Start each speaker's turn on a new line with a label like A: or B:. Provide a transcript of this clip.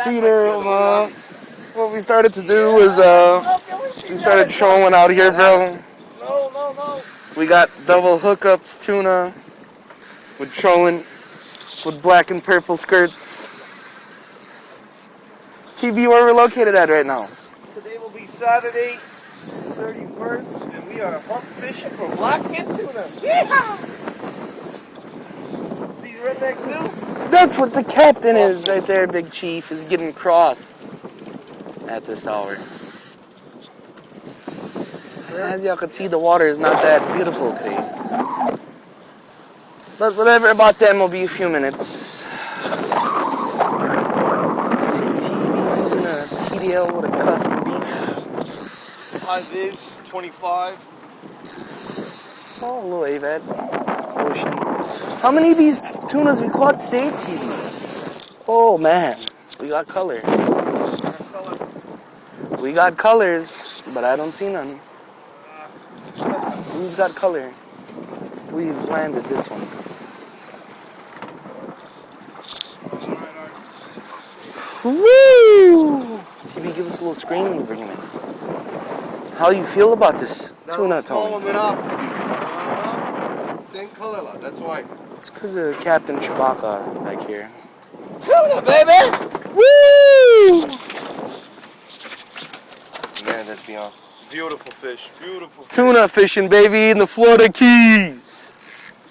A: Cedar, what we started to do is we started trolling out here, bro.
B: No.
A: We got double hookups tuna. We're trolling with black and purple skirts. TV, where we're located at right now?
B: Today will be Saturday, 31st, and we are hump fishing for blackfin tuna. Yeehaw! These rednecks do?
A: That's what the captain is right there, Big Chief, is getting crossed at this hour. As y'all can see, the water is not that beautiful today. But whatever, about them will be a few minutes. Using a PDL with a custom beef.
B: High vis, 25.
A: Oh, a little AVAD. Ocean. How many of these tunas we caught today, TV? Oh, man. We got color. We got colors, but I don't see none. Who's got color? We've landed this one. Woo! TV, give us a little screen when you bring him in. How you feel about this tuna,
C: small one
A: Tony?
C: went off. Same color lot, that's why.
A: It's because of Captain Chewbacca back here.
B: Tuna, baby!
A: Woo!
C: Man, let's be honest.
B: Beautiful fish, beautiful fish.
A: Tuna fishing, baby, in the Florida Keys.